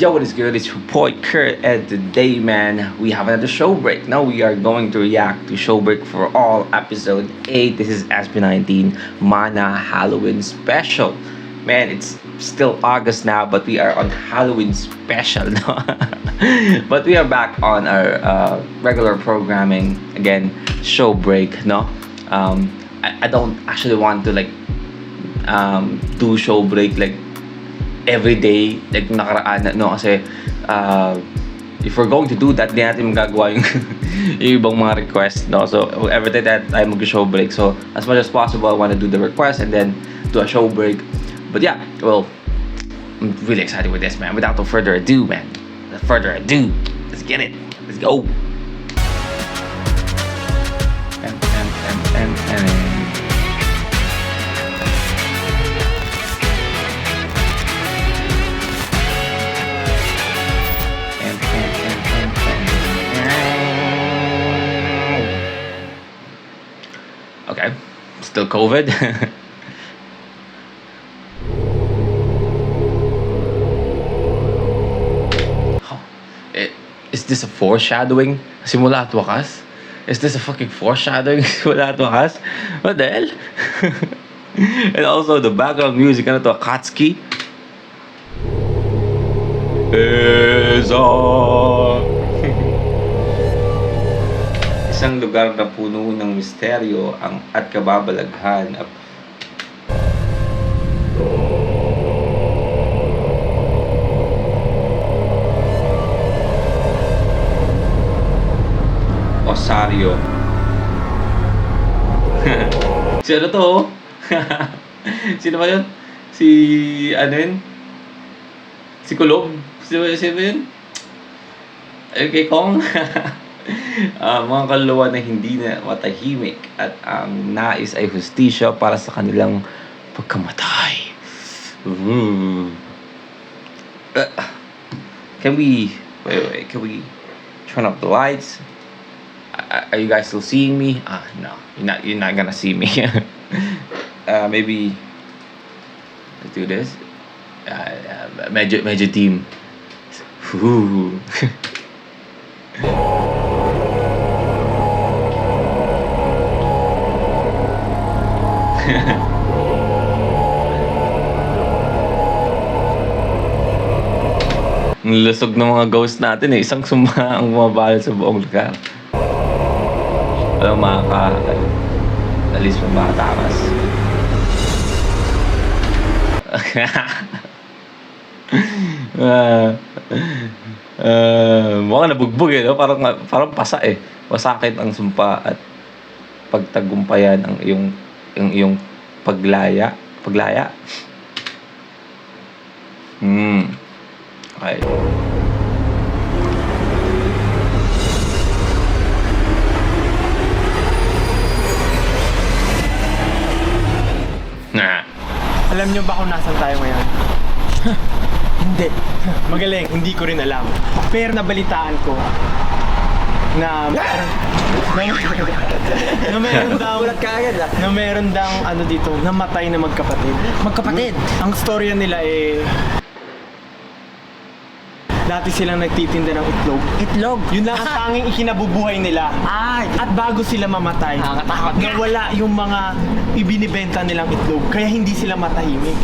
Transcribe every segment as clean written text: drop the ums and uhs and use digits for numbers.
Yo, what is good? It's your boy Kurt, and today, man, we have another show break. Now we are going to react to Show Break for All episode 8. This is SB19 Mana Halloween special. Man, it's still August now, but we are on Halloween special now. But we are back on our regular programming again. Show break, no? I don't actually want to do show break like every day, like nakaraan, no? Kasi if we're going to do that, di natin magagawa yung, yung ibang mga requests, no? So every day that I mag-show break, so as much as possible I want to do the request and then do a show break. But yeah, well, I'm really excited with this, man. Without no further ado, let's get it. Let's go. Okay, still COVID. Is this a foreshadowing? Simula at wakas? Is this a fucking foreshadowing? Simula at wakas? What the hell? And also the background music, ano to? Akatsuki? Isang lugar na puno ng misteryo at kababalaghan. Osario. Si ano to? Sino ba yun? Si ano yun? Si Kulob? Sino ba yun? Okay, Kong. Mga kaluluwa na hindi na matahimik at ang nais ay hustisya para sa kanilang pagkamatay. Can we turn up the lights? Are you guys still seeing me? No, you're not gonna see me. Maybe let's do this. Medyo team. Ang lusog ng mga ghost natin eh. Isang suma ang bumabalot sa buong lugar. Walang alis pa makatakas. Mukhang nabugbog eh, no? Parang pasa eh. Masakit ang sumpa at pagtagumpayan ang iyong paglaya. Okay. Alam niyo ba kung nasan tayo ngayon? Hindi. Magaling, hindi ko rin alam. Pero nabalitaan ko na meron daw ano dito, namatay na magkapatid. Ang storya nila dati silang nagtitinda ng itlog. Yun lang ang tanging ikinabubuhay nila. At bago sila mamatay, nawala yung mga ibinibenta nilang itlog. Kaya hindi sila matahimik.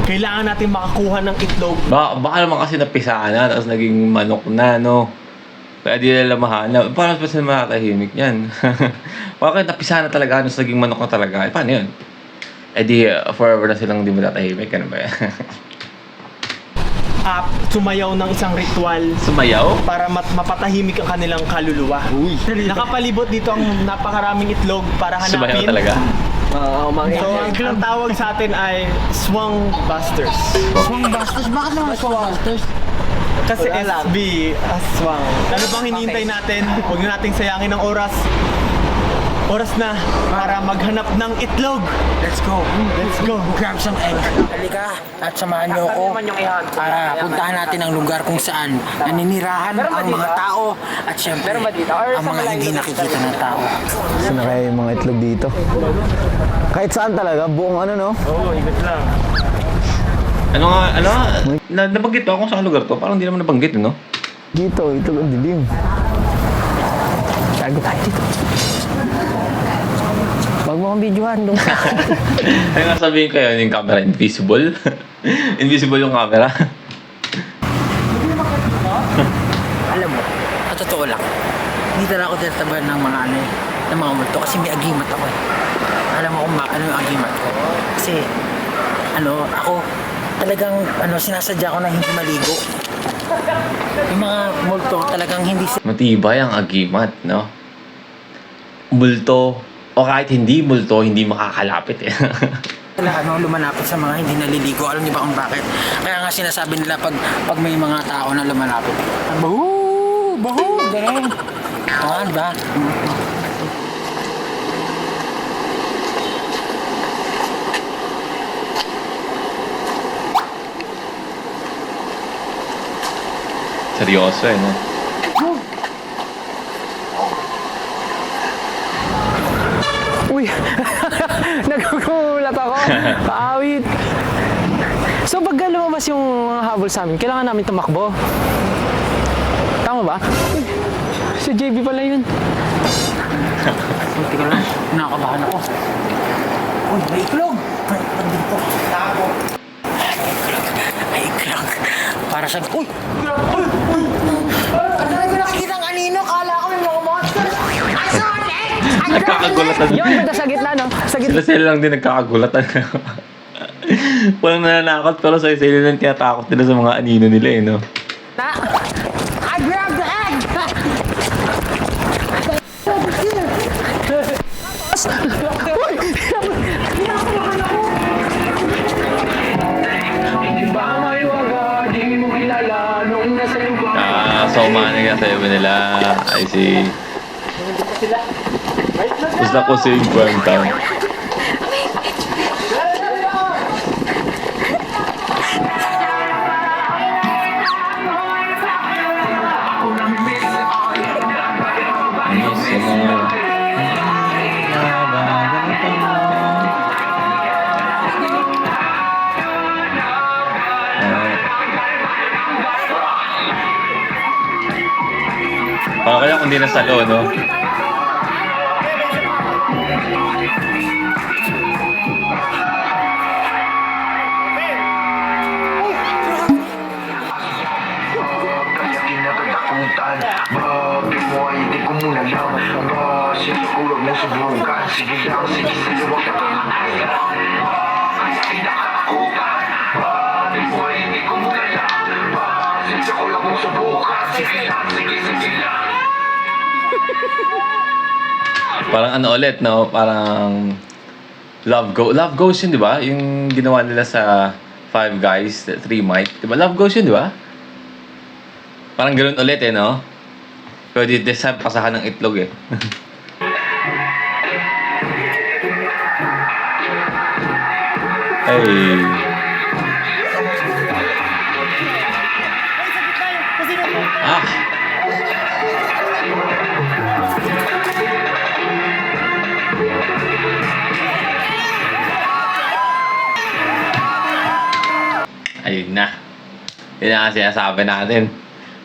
Kailangan natin makakuha ng itlog. Baka naman kasi napisaan na, tapos naging manok na, no? Kaya di nila mahanap. Paano pa sila makakahimik yan? Bakit napisaan na talaga, tapos naging manok na talaga? Paano yun? Forever na silang di matatahimik. Ano ba yan? Sumayaw ng isang ritual. Sumayaw? Para mapatahimik ang kanilang kaluluwa. Nakapalibot dito ang napakaraming itlog para hanapin. Sumayaw talaga? So, ang tawag sa atin ay Swang Busters. Swang Busters? Bakit naman Swang Busters? Kasi SB, Swang. Ano bang hinihintay natin? Huwag na nating sayangin ng oras. Oras na para maghanap ng itlog. Let's go. Let's go. Grab some egg. Halika at samahan niyo ako para puntahan natin ang lugar kung saan naninirahan ang mga tao at syempre ang mga hindi nakikita ng tao. Saan na kaya yung mga itlog dito? Kahit saan talaga, buong ano no? Oo, ikot lang. Ano nga, nabanggit ba kung saan lugar to? Parang hindi naman nabanggit, no? Dito, ito ang dilim. Tago tayo dito. Huwag mo kong videohan dong. Ano nga sabihin kayo, yung camera invisible? Invisible yung camera? Alam mo, sa totoo lang, hindi talaga ako tinatabahan ng mga ng mga multo kasi may agimat ako eh. Alam mo kung ano yung agimat ko? Kasi, ako talagang, sinasadya ko na hindi maligo. Yung mga multo talagang hindi Matibay ang agimat, no? Multo, o kahit hindi multo, hindi makakalapit eh. sila lumalapit sa mga hindi naliligo. Alam niyo ba kung bakit? Kaya nga sinasabi nila pag may mga tao na lumalapit. Bahu, ganun. Diba? Seryoso eh, no? Uy! Nagugulat ako. Paawit. So pagka lumabas yung mga habol sa amin, kailangan namin tumakbo. Tama ba? Uy, si JB pala yun. Teka lang, nakakabahan ako. Uy, may iklog! May iklog dito. Tago. May iklog. Para sa... Uy! Uy! Ang dami ko nakikita ang anino. Kala ko may mga monsters. I saw an egg! Nagkakagulatan. Yun, banda sa gitna, no? Sa gitna. Sila lang din nagkakagulatan. Walang nananakot pero sa sila lang tinatakot nila sa mga anino nila eh, no? I grabbed the egg! So money nga sabi nila. I see. Basta ko sa Burn Town. Para kaya kung di nasalo, no? Bakit mo ay hindi ko muna lang Sinakulog mo subukan Sige lang, sige sa'yo Huwag ka tumatay Ay nakakakupan Bakit mo ay hindi ko muna lang Sinakulog mo subukan Sige lang, sige lang Parang ano ulit, no? Parang Love Goes yun, di ba? Yung ginawa nila sa Five Guys, Three Mic. Di ba? Love Goes yun, di ba? Parang ganoon ulit eh, no? Pero di deserve pasahan ng itlog eh. Hey. Ah. Ayun na. Yun na kasi sinasabi natin.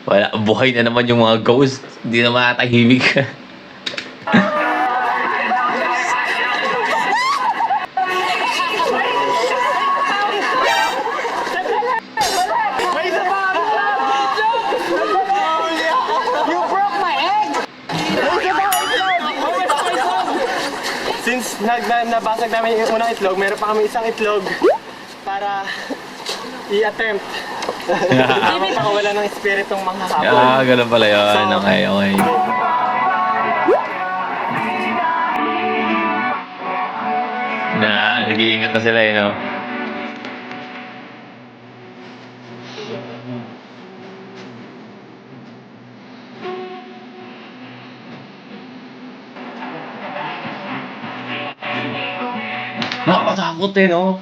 Wala, buhay na naman yung mga ghost. Hindi na matahimik. Since nabasag namin yung unang itlog, meron pa kami isang itlog para i-attempt. Makawala ng espiritong mga habol. Ah, ganun pala yun. So, Okay. Nag-iingat na sila eh, no? Nakakatakot eh, no?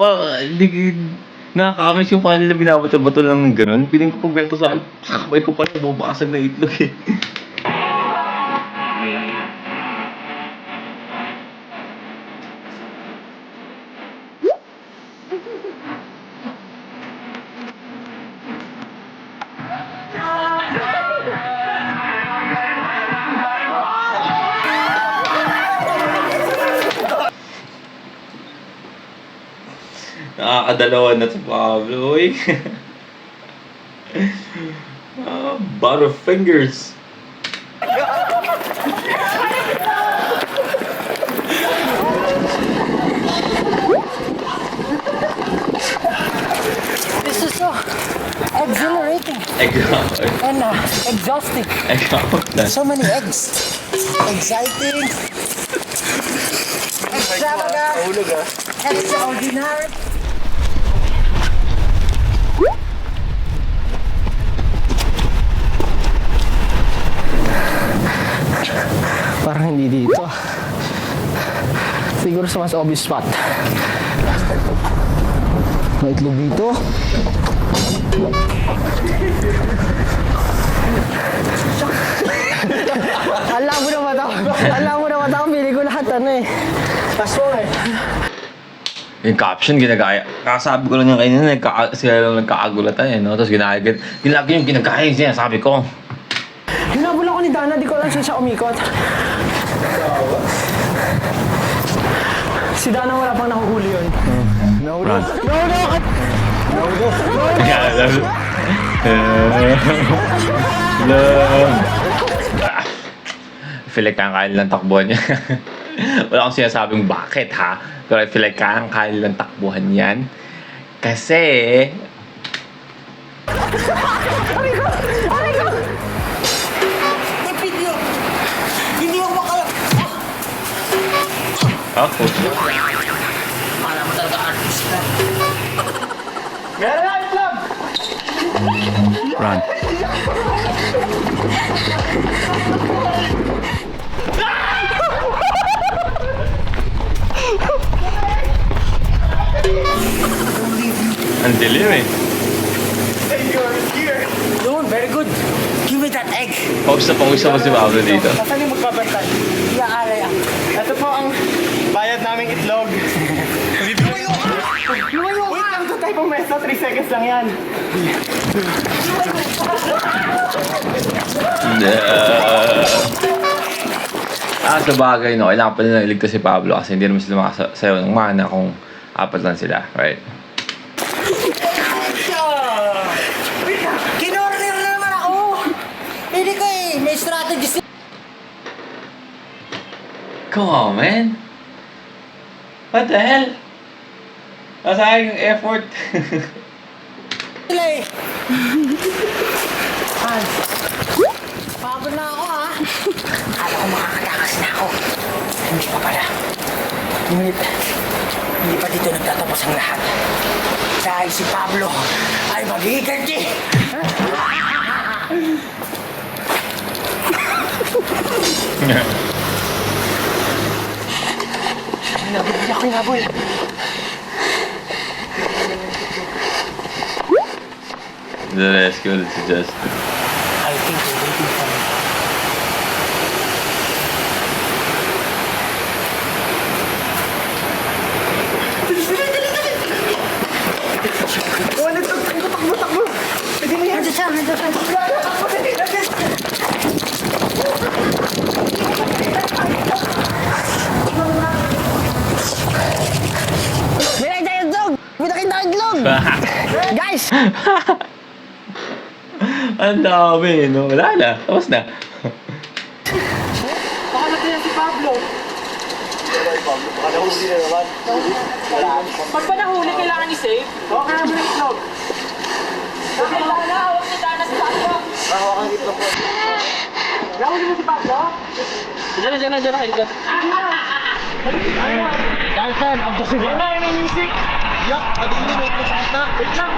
Nakakamiss yung paano nila binabato-bato lang ng ganun. Piling ko pag beto sa kamay ko pala, bubasag na itlog eh. Nakakadalawa na to, Pablo. Uy. Butterfingers. This is so exhilarating and exhausting. So many eggs. Exciting. Extravagant. Extraordinary. Parang hindi dito. Siguro sa mas obvious spot. May itlog dito. Alam mo na mata ko. Alam mo na mata ko. Pili ko lahat ano eh. Paswang eh. Yung caption, ginagaya. Kakasabi ko lang yung kanina, sila lang nagkakagulatan eh, no? Tapos ginagaya. Lagi yung ginagaya yung sinasabi ko. Hinabol ako ni Dana, di ko alam siya umikot. Si Dana wala pang nahuhuli yun. Run. I feel like kakain lang takbuhan niya. Wala akong sinasabing bakit ha. Pero I feel like kakain lang takbuhan yan. Kasi... Hindi ako makala. Ako. Akala mo talaga artist ka. Meron na itlog! Run. Ang dilim eh. Yun, very good. Give me that egg. Pawis na pawis ako si Pablo dito. Saan yung magbabantay? Iaalay ako. Ito po ang bayad naming itlog. Wait lang, doon tayo pumesa. 3 seconds lang yan. Sa bagay, no, kailangan pa nila iligtas si Pablo kasi hindi naman sila makasayaw ng mana kung apat lang sila, right? Kinorder naman ako. Hindi ko eh. May strategy Come on, man. What the hell? Nasayang yung effort. sila eh. Pagod na ako ha. Akala ko makakatakas na ako. Hindi pa pala. Hindi pa dito nagtatapos ang lahat. Dahil si Pablo ay mag-iiganti. Nabibili ako yung aboy. The rescue is just... I think they're waiting for me. Wala ito. Takbo. Pwede na yan. Nandiyan siya. Binay tayo itlog! Binakin tayo itlog! Guys! Ang dami, no? Wala na. Tapos na. Baka natin yan si Pablo. Baka nahuli na naman. Pag pa nahuli, kailangan i-save. Okay na ba yung itlog? Kailangan na hawak ni Dana sa tato. Nahuli mo si Pablo? Diyan na, Hilda. Dansan, ang gusto mo. Yan na, yung music. Yak, pag-ibig mo ito sa na. Wait lang.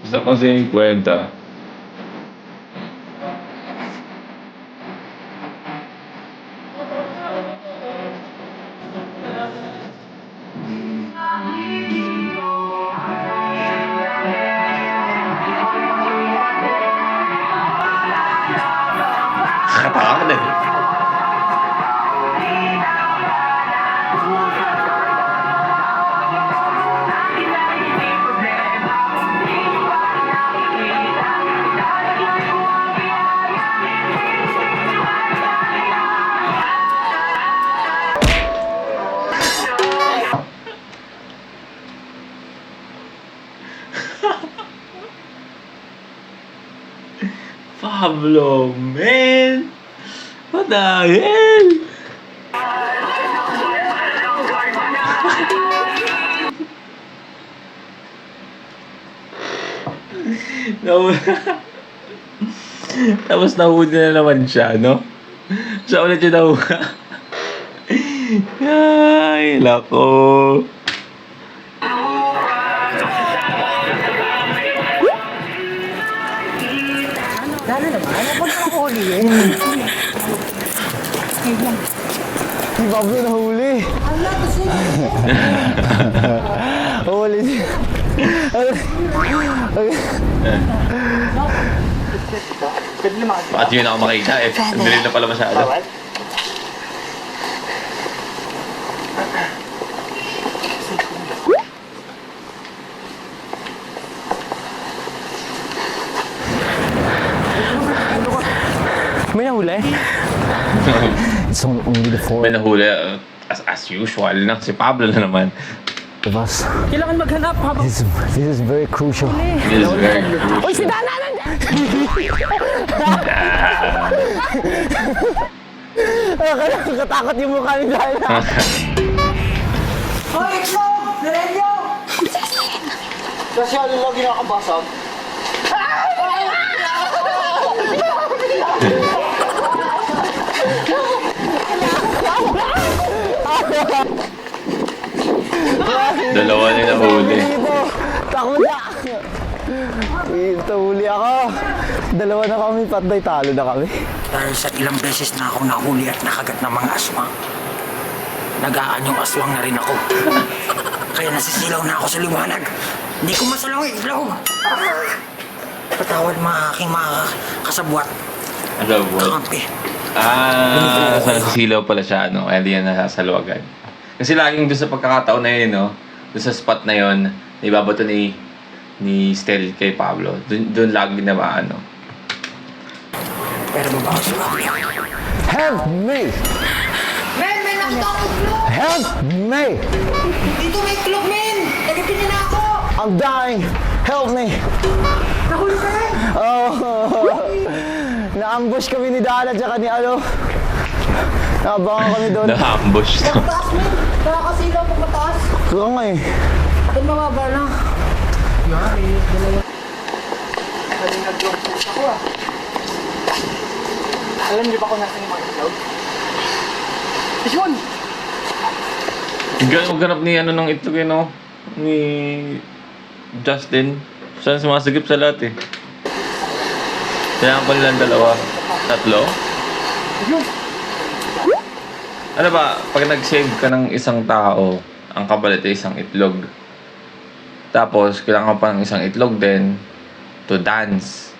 Gusto ko sa yung kwenta. Katawa ka din. Pablo, man! What the hell? No. Tapos nahuli na naman siya, no? Siya ulit yung nahuha. Ay, lako. Si Pablo nahuli. Huli siya. Bakit yun ako makita eh? Ang dilim na pala masyado. May nahuli? It's only the four May nahuli, as usual na. Si Pablo na naman. of us. Kailangan maghanap habang This is very crucial. This is very crucial. Uy, si Dana! Katakot yung mukha ni Dana. Hoy, Itlog! Nerelyo! Kasi ano lang ginakabasag? Dalawa na nahuli. Takot na! Ito, huli ako. Dalawa na kami, patay talo na kami. Dahil sa ilang beses na ako nahuli at nakagat ng mga aswang, nag-aanyong aswang na rin ako. Kaya nasisilaw na ako sa liwanag. Hindi ko masalaw eh, Itlog. Patawad mga aking mga kasabwat. Ano ba? Kakampi. Sa nasisilaw pala siya, no? Kaya di yan nasasalwagan. Kasi laging doon sa pagkakataon na yun, no? Doon sa spot na yun, naibabato ni Stel kay Pablo. Doon lagi na ano. Pero mabaho si Pablo. Help me! Men, may nakita akong itlog! Help me! Dito may itlog, men! Nagipin niya na ako! I'm dying! Help me! Nahuli ka rin! Oh, na-ambush kami ni Dana at saka ni ano. Naabangan kami doon. Na-ambush to. Pagtaas, men! Nakakasilaw pag mataas! Kaya nga eh. Doon mababa na. Alam niyo ba kung nasan yung mga itlog? Yun! Ganap ni ano ng itlog yun, no? Ni Justin. Saan sumasagip sa lahat eh. Kailangan pa nilang dalawa. Tatlo? Ano ba, pag nag-save ka ng isang tao, ang kapalit ay isang itlog. Tapos, kailangan pa ng isang itlog din to dance.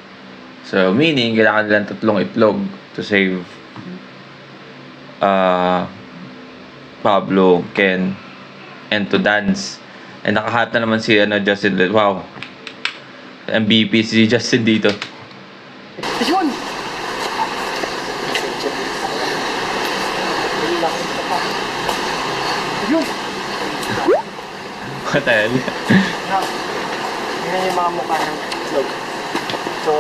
So, meaning, kailangan nilang tatlong itlog to save Pablo, Ken, and to dance. And nakahat na naman si Justin. Wow. MVP si Justin dito. Yun! Yun! What the hell? Yan yung mga mukha ng itlog. So,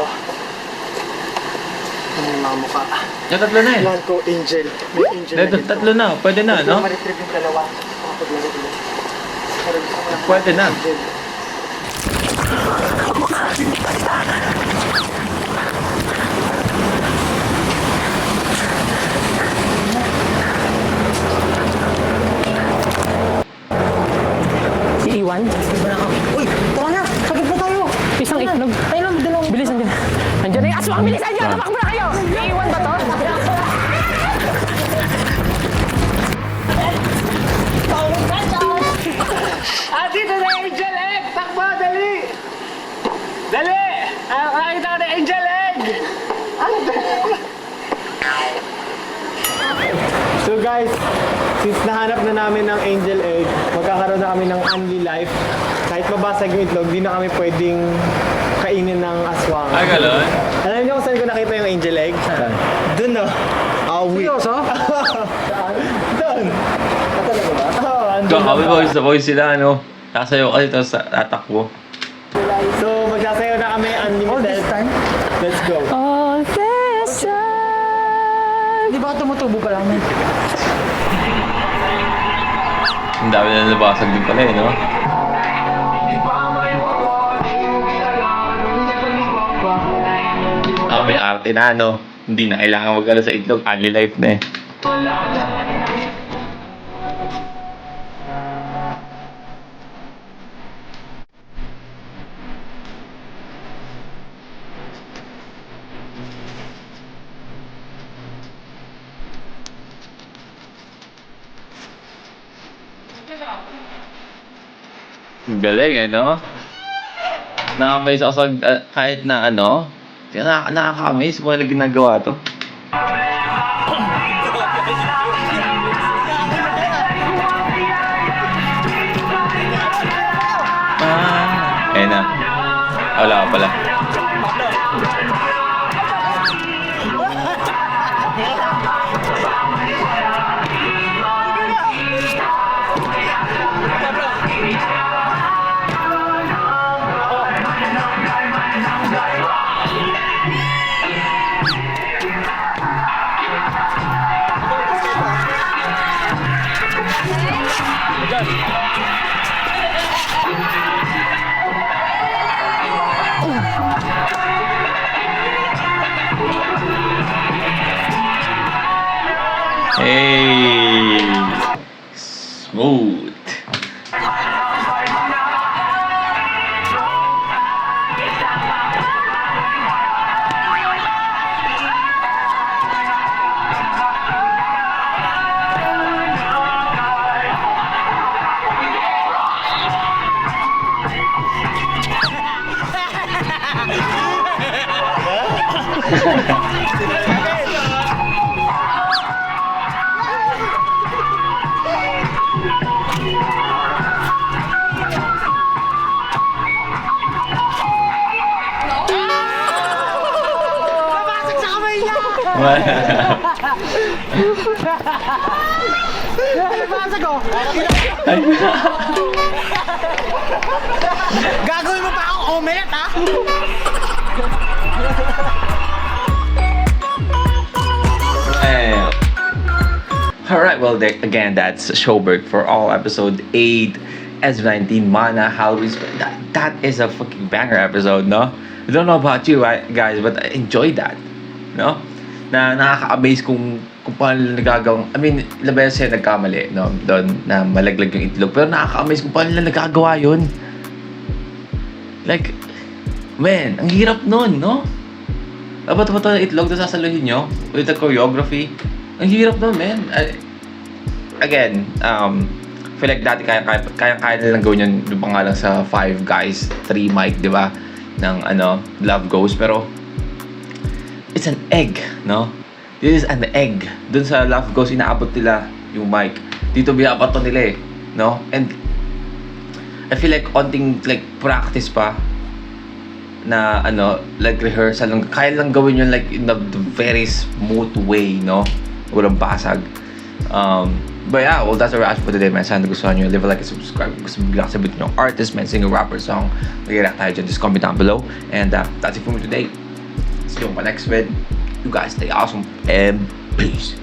yan yung mga mukha. Yung tatlo na eh. Yan ko, angel. May angel na dito. Tatlo na. Pwede na, Pwede no? ma-retrieve yung dalawa. Makapaglaro ulit. Pero gusto ko lang Pwede na. angel. Si Iwan? Uy, tara na! Sagip na tayo! Isang itlog. Tayo lang, dalawang Bilis, andyan. Andyan na yung aswang! Bilisan nyo! Tumakbo na kayo! Iwan ba to? Dito na Angel Egg! Takbo! Dali! Dali! Kakakita ka na Angel Egg! So guys, since nahanap na namin ng Angel Egg, magkakaroon na kami ng Only Life. Kahit mabasag yung itlog, di na kami pwedeng kainin ng aswang. Ay, galon? Alam niyo kung saan ko nakita yung Angel Egg? Doon no? Awi. Seryoso? Doon. Talaga ba? Oo, andun. Kami boys sila, ano? Sasayaw kasi tapos tatakbo. So, magsasayaw na kami unlimited. Let's go. Oh, tubo pa lang, men. Ang dami na nabasag din pala no? May arte na, no? Hindi na kailangan mag-ano sa itlog. Only life na eh. Galing eh, no? Nakamaze ako sa kahit na ano. Nakaka-amaze mo na ginagawa to. Ayun na. Wala ka pala. Hey, smooth. Gagawin mo pa akong omelette, ha? Alright, well, again, that's Showberg for all episode 8, S19, Mana, Halloween. That is a fucking banger episode, no? I don't know about you guys, but I enjoyed that, no? Na nakaka-amaze kung paano nila nagagawang, I mean, ilang beses sila nagkamali, no? Doon, na malaglag yung itlog. Pero nakaka-amaze kung paano nila nagagawa yun. Like, man, ang hirap nun, no? Dapat ba ito itlog na sasaluhin nyo? With the choreography? Ang hirap nun, man. Again, feel like dati kaya nilang gawin yun pa nga lang sa 5 guys, 3 mic, di ba? Ng Love Goes. Pero, it's an egg, no? This is an egg. Dun sa Love Goes, inaabot nila yung mic. Dito binabato nila eh, no? And, I feel like onting like practice pa na like rehearsal lang, kaya lang gawin yun like in the very smooth way, no? Walang basag. But yeah, well, that's a wrap for today, man. Sana nagustuhan nyo. Leave a like and subscribe. Gusto mo bigla sabihin yung artist, man, singer, rapper, song. Mag-react tayo dyan. Just comment down below. And that's it for me today. See you on my next vid. You guys stay awesome. And peace.